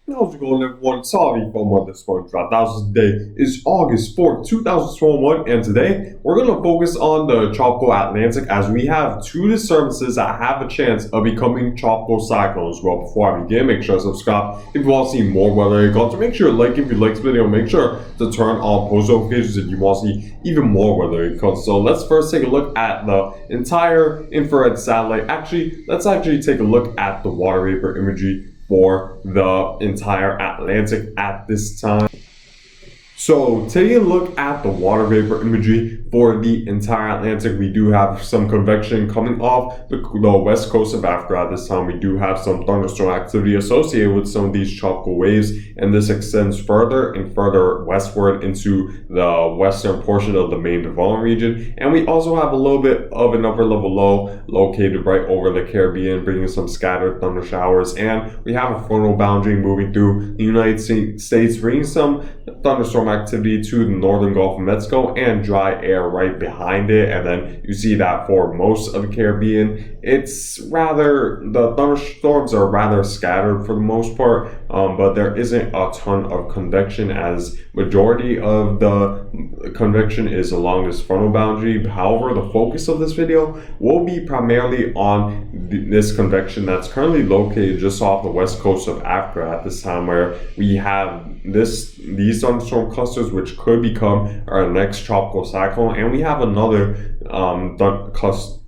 How's it going, everyone? Sorry for my this drop. Today is August 4th, 2021, and today we're going to focus on the Tropical Atlantic as we have two disturbances that have a chance of becoming tropical cyclones. Well, before I begin, make sure to subscribe if you want to see more weather content. Make sure to like if you like this video. Make sure to turn on post notifications if you want to see even more weather content. So let's first take a look at the entire infrared satellite. Let's take a look at the water vapor imagery for the entire Atlantic at this time. So taking a look at the water vapor imagery for the entire Atlantic, we do have some convection coming off the west coast of Africa at this time. We do have some thunderstorm activity associated with some of these tropical waves, and this extends further and further westward into the western portion of the main development region. And we also have a little bit of an upper level low located right over the Caribbean, bringing some scattered thunder showers. And we have a frontal boundary moving through the United States, bringing some thunderstorm activity to the northern Gulf of Mexico and dry air right behind it. And then you see that for most of the Caribbean, the thunderstorms are rather scattered for the most part, but there isn't a ton of convection, as majority of the convection is along this frontal boundary. However, the focus of this video will be primarily on this convection that's currently located just off the west coast of Africa at this time, where we have these thunderstorm clusters which could become our next tropical cyclone, and we have another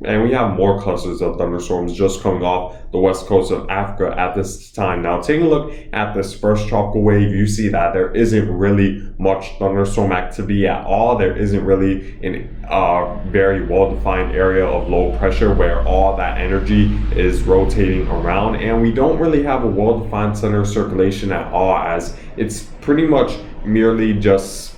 and we have more clusters of thunderstorms just coming off the west coast of Africa at this time. Now, taking a look at this first tropical wave, you see that there isn't really much thunderstorm activity at all. There isn't really a very well-defined area of low pressure where all that energy is rotating around, and we don't really have a well-defined center of circulation at all, as it's pretty much merely just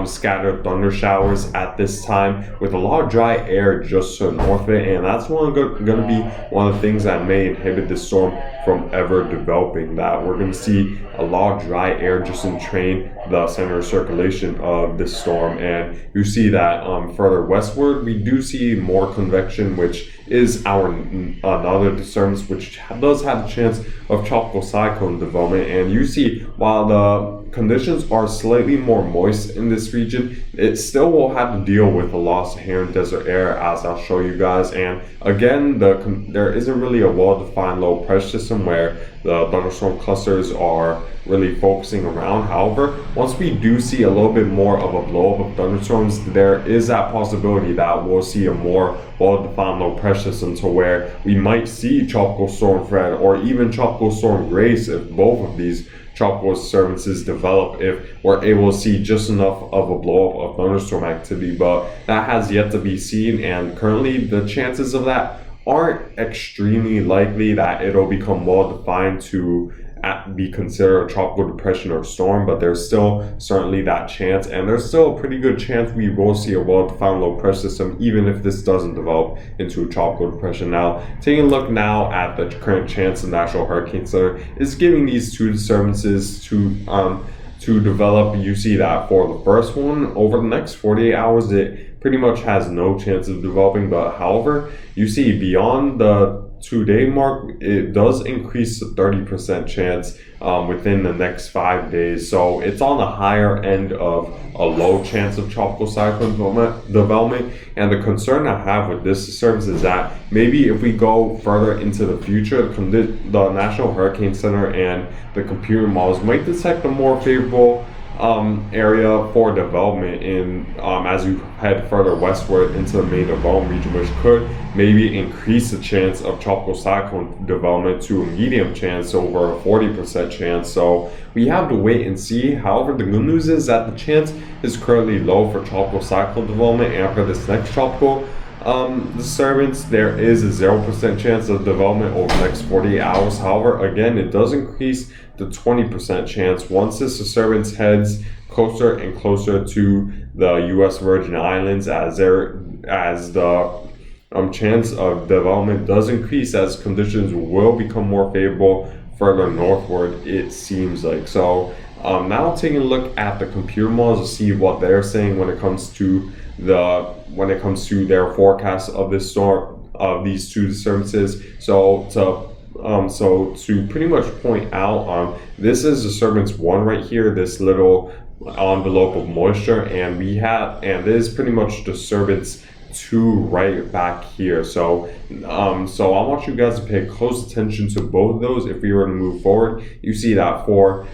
scattered thunder showers at this time, with a lot of dry air just to the north of it, and that's going to be one of the things that may inhibit this storm from ever developing. That we're going to see a lot of dry air just entrain the center of circulation of this storm. And you see that further westward we do see more convection, which is another disturbance which does have a chance of tropical cyclone development. And you see, while the conditions are slightly more moist in this region, it still will have to deal with the loss of inherent desert air, as I'll show you guys. And again, there isn't really a well-defined low pressure system where the thunderstorm clusters are really focusing around. However, once we do see a little bit more of a blow up of thunderstorms, there is that possibility that we'll see a more well-defined low pressure system, to where we might see tropical storm Fred or even tropical storm Grace if both of these tropical disturbances develop, if we're able to see just enough of a blow up of thunderstorm activity. But that has yet to be seen, and currently the chances of that aren't extremely likely that it'll become well defined to be considered a tropical depression or storm. But there's still certainly that chance, and there's still a pretty good chance we will see a well-defined low pressure system even if this doesn't develop into a tropical depression. Now, taking a look now at the current chance the National Hurricane Center is giving these two disturbances to develop. You see that for the first one, over the next 48 hours it pretty much has no chance of developing. But however, you see beyond the 2-day mark, it does increase to 30% chance within the next 5 days. So it's on the higher end of a low chance of tropical cyclone development. And the concern I have with this disturbance is that maybe if we go further into the future, the National Hurricane Center and the computer models might detect a more favorable area for development in as you head further westward into the main development region, which could maybe increase the chance of tropical cyclone development to a medium chance, over a 40% chance. So we have to wait and see. However, the good news is that the chance is currently low for tropical cyclone development, and for this next tropical disturbance, there is a 0% chance of development over the next 48 hours. However, again, it does increase to 20% chance once this disturbance heads closer and closer to the U.S. Virgin Islands, as the chance of development does increase as conditions will become more favorable further northward, it seems like. So now taking a look at the computer models to see what they're saying when it comes to their forecast of this storm, of these two disturbances. So to So to pretty much point out, this is disturbance 1 right here, this little envelope of moisture, and this is pretty much disturbance 2 right back here. So so I want you guys to pay close attention to both of those. If we were to move forward, you see that for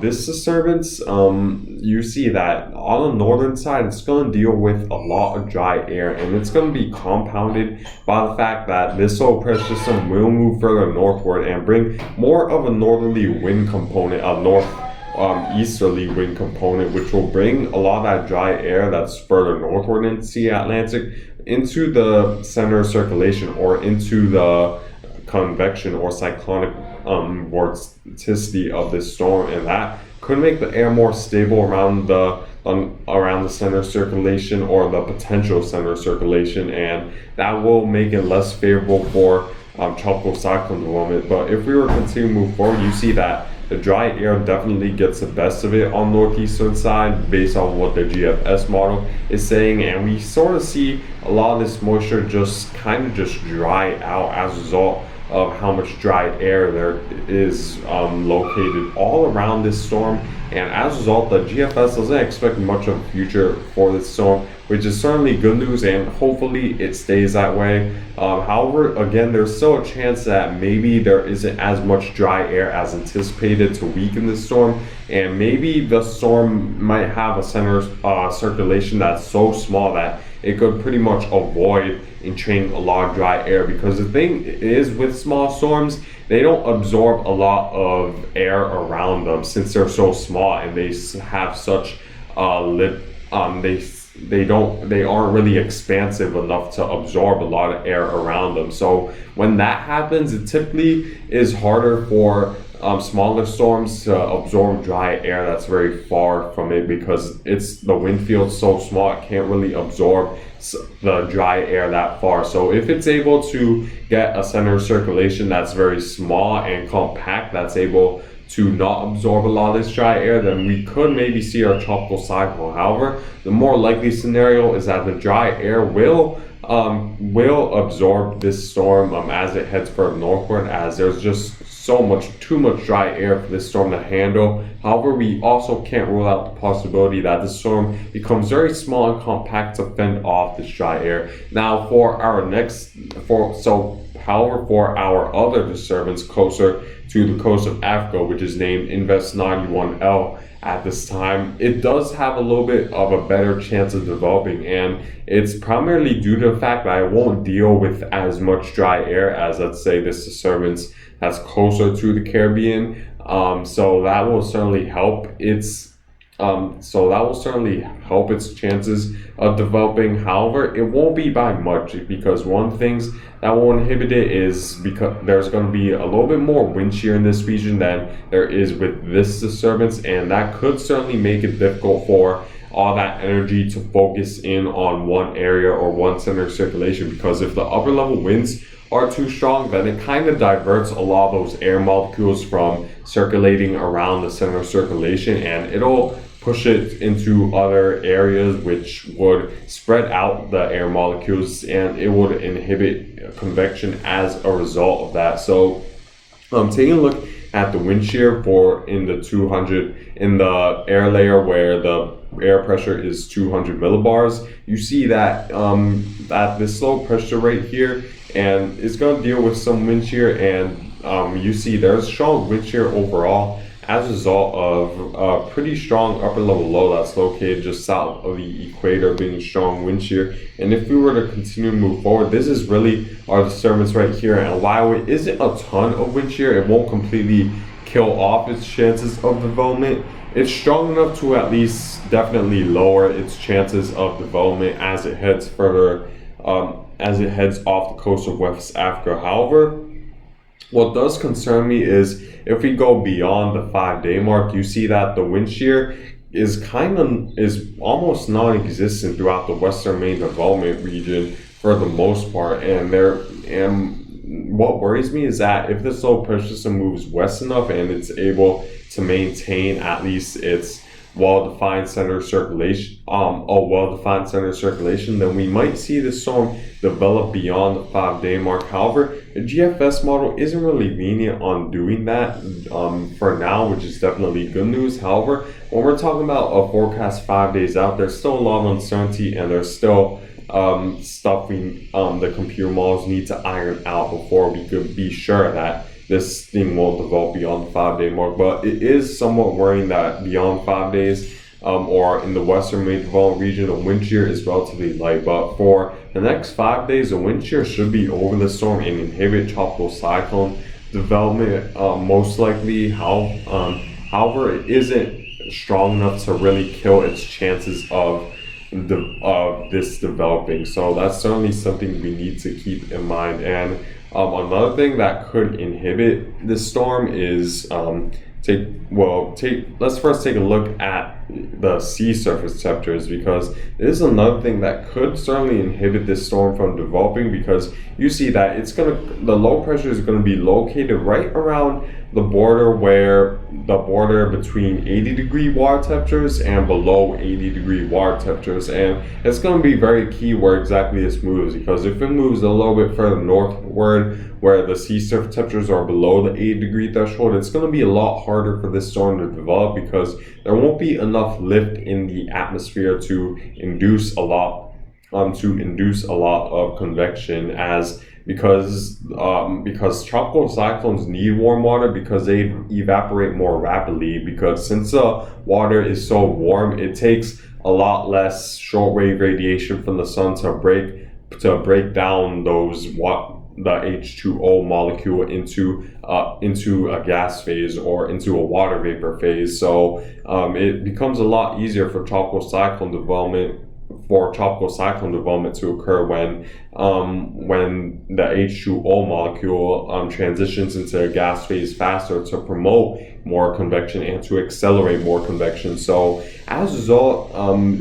this disturbance, you see that on the northern side, it's going to deal with a lot of dry air, and it's going to be compounded by the fact that this low pressure system will move further northward and bring more of a northerly wind component, easterly wind component, which will bring a lot of that dry air that's further northward into the Atlantic into the center of circulation, or into the convection or cyclonic vorticity of this storm, and that could make the air more stable around the center of circulation, or the potential center of circulation, and that will make it less favorable for tropical cyclone development. But if we were to continue to move forward, you see that the dry air definitely gets the best of it on the northeastern side based on what the GFS model is saying, and we sort of see a lot of this moisture just dry out as a result of how much dry air there is located all around this storm. And as a result, the GFS doesn't expect much of a future for this storm, which is certainly good news, and hopefully it stays that way. However, again, there's still a chance that maybe there isn't as much dry air as anticipated to weaken the storm, and maybe the storm might have a center circulation that's so small that it could pretty much avoid entraining a lot of dry air. Because the thing is, with small storms, they don't absorb a lot of air around them since they're so small, and they have such they aren't really expansive enough to absorb a lot of air around them. So when that happens, it typically is harder for smaller storms to absorb dry air that's very far from it, because the wind field's so small, it can't really absorb the dry air that far. So if it's able to get a center of circulation that's very small and compact, that's able to not absorb a lot of this dry air, then we could maybe see our tropical cyclone. However, the more likely scenario is that the dry air will absorb this storm as it heads further northward, as there's just too much dry air for this storm to handle. However, we also can't rule out the possibility that the storm becomes very small and compact to fend off this dry air. Now, for our other disturbance closer to the coast of Africa, which is named Invest 91L at this time, it does have a little bit of a better chance of developing, and it's primarily due to the fact that it won't deal with as much dry air as, let's say, this disturbance that's closer to the Caribbean. So that will certainly help its chances of developing. However, it won't be by much, because one thing that will inhibit it is because there's going to be a little bit more wind shear in this region than there is with this disturbance, and that could certainly make it difficult for all that energy to focus in on one area or one center of circulation. Because if the upper level winds are too strong, then it kind of diverts a lot of those air molecules from circulating around the center of circulation, and it'll push it into other areas, which would spread out the air molecules, and it would inhibit convection as a result of that. So taking a look at the wind shear in the air layer where the air pressure is 200 millibars, you see that that this low pressure right here, and it's going to deal with some wind shear, and you see there's strong wind shear overall as a result of a pretty strong upper level low that's located just south of the equator, being strong wind shear. And if we were to continue to move forward, this is really our disturbance right here, and while it isn't a ton of wind shear, it won't completely kill off its chances of development. It's strong enough to at least definitely lower its chances of development as it heads further, as it heads off the coast of West Africa. However, what does concern me is if we go beyond the 5-day mark, you see that the wind shear is almost non-existent throughout the western main development region for the most part. And what worries me is that if this low pressure system moves west enough and it's able to maintain at least its well-defined center circulation, then we might see the storm develop beyond the 5-day mark. However, the GFS model isn't really lenient on doing that for now, which is definitely good news. However, when we're talking about a forecast 5 days out, there's still a lot of uncertainty, and there's still stuff the computer models need to iron out before we could be sure that this thing won't develop beyond the 5-day mark. But it is somewhat worrying that beyond 5 days, or in the western main development region, the wind shear is relatively light. But for the next 5 days, the wind shear should be over the storm and inhibit tropical cyclone development, most likely. However, it isn't strong enough to really kill its chances of this developing. So that's certainly something we need to keep in mind. And another thing that could inhibit this storm is let's first take a look at the sea surface temperatures, because this is another thing that could certainly inhibit this storm from developing, because you see that the low pressure is going to be located right around the border between 80-degree water temperatures and below 80-degree water temperatures. And it's going to be very key where exactly this moves, because if it moves a little bit further northward where the sea surface temperatures are below the 80-degree threshold, it's going to be a lot harder for this storm to develop, because there won't be enough lift in the atmosphere to induce a lot of convection, because tropical cyclones need warm water, because they evaporate more rapidly, because since the water is so warm, it takes a lot less short wave radiation from the sun to break down the H2O molecule into a gas phase or into a water vapor phase. So it becomes a lot easier for tropical cyclone development to occur when the H2O molecule transitions into a gas phase faster, to promote more convection and to accelerate more convection. So as a result,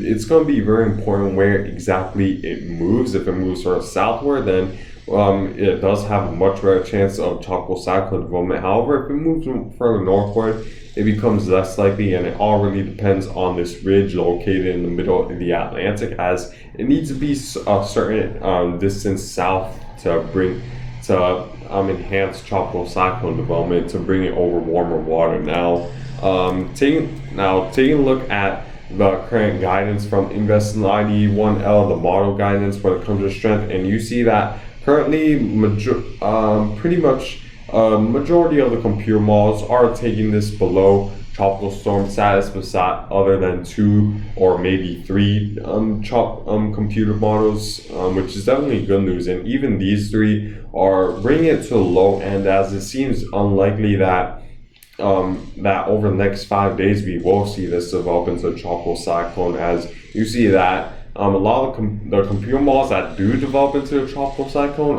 it's going to be very important where exactly it moves. If it moves sort of southward, then it does have a much better chance of tropical cyclone development. However, if it moves further northward, it becomes less likely, and it all really depends on this ridge located in the middle of the Atlantic, as it needs to be a certain distance south to enhance tropical cyclone development, to bring it over warmer water. Now, taking a look at the current guidance from Invest 91L, the model guidance when it comes to strength, and you see that currently pretty much majority of the computer models are taking this below tropical storm status, other than 2 or maybe 3 computer models, which is definitely good news. And even these 3 are bringing it to the low end, as it seems unlikely that over the next 5 days we will see this develop into a tropical cyclone, as you see that a lot of the computer models that do develop into a tropical cyclone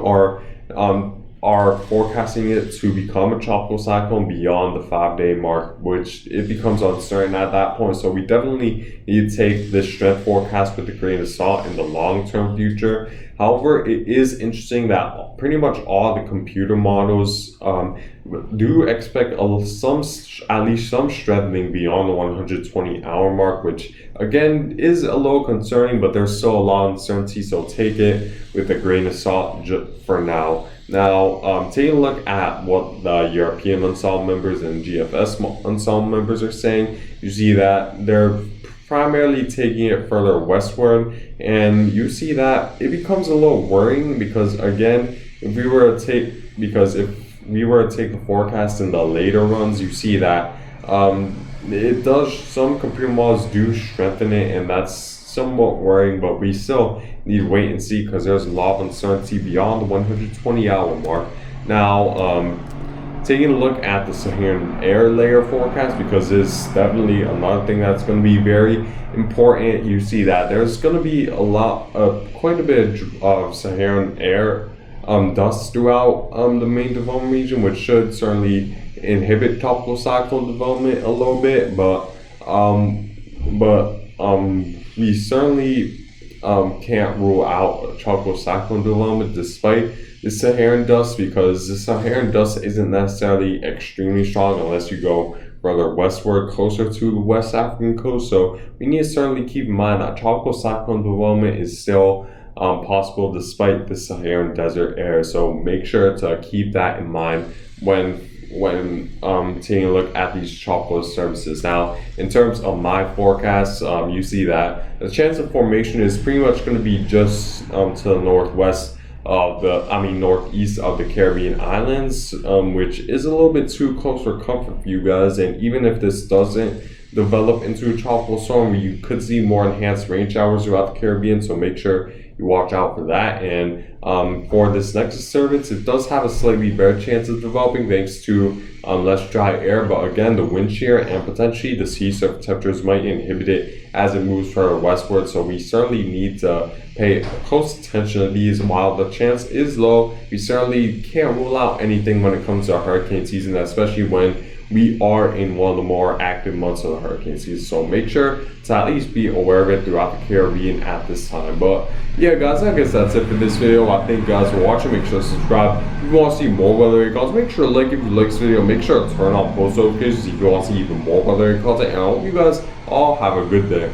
are forecasting it to become a tropical cyclone beyond the 5-day mark, which it becomes uncertain at that point. So we definitely need to take this strength forecast with a grain of salt in the long-term future. However, it is interesting that pretty much all the computer models do expect at least some strengthening beyond the 120-hour mark, which again is a little concerning, but there's still a lot of uncertainty, so take it with a grain of salt for now. Now, taking a look at what the European ensemble members and GFS ensemble members are saying, you see that they're primarily taking it further westward, and you see that it becomes a little worrying, because again, if we were to take the forecast in the later runs, you see that some computer models do strengthen it, and that's somewhat worrying, but we still need to wait and see, because there's a lot of uncertainty beyond the 120-hour mark. Now, taking a look at the Saharan air layer forecast, because it's definitely another thing that's going to be very important. You see that there's going to be quite a bit of Saharan air dust throughout the main development region, which should certainly inhibit tropical cyclone development a little bit, but we certainly can't rule out tropical cyclone development despite the Saharan dust, because the Saharan dust isn't necessarily extremely strong unless you go further westward, closer to the West African coast. So we need to certainly keep in mind that tropical cyclone development is still possible despite the Saharan desert air. So make sure to keep that in mind when taking a look at these tropical disturbances. Now, in terms of my forecast, you see that the chance of formation is pretty much going to be just to the northwest of northeast of the Caribbean islands, which is a little bit too close for comfort for you guys. And even if this doesn't develop into a tropical storm, you could see more enhanced rain showers throughout the Caribbean. So make sure you watch out for that. And for this next disturbance, it does have a slightly better chance of developing thanks to less dry air, but again, the wind shear and potentially the sea surface temperatures might inhibit it as it moves further westward. So we certainly need to pay close attention to these. While the chance is low, we certainly can't rule out anything when it comes to hurricane season, especially when we are in one of the more active months of the hurricane season. So make sure to at least be aware of it throughout the Caribbean at this time. But yeah, guys, I guess that's it for this video. I thank you guys for watching. Make sure to subscribe if you want to see more weather content. Make sure to like if you like this video. Make sure to turn on post notifications if you want to see even more weather content. And I hope you guys all have a good day.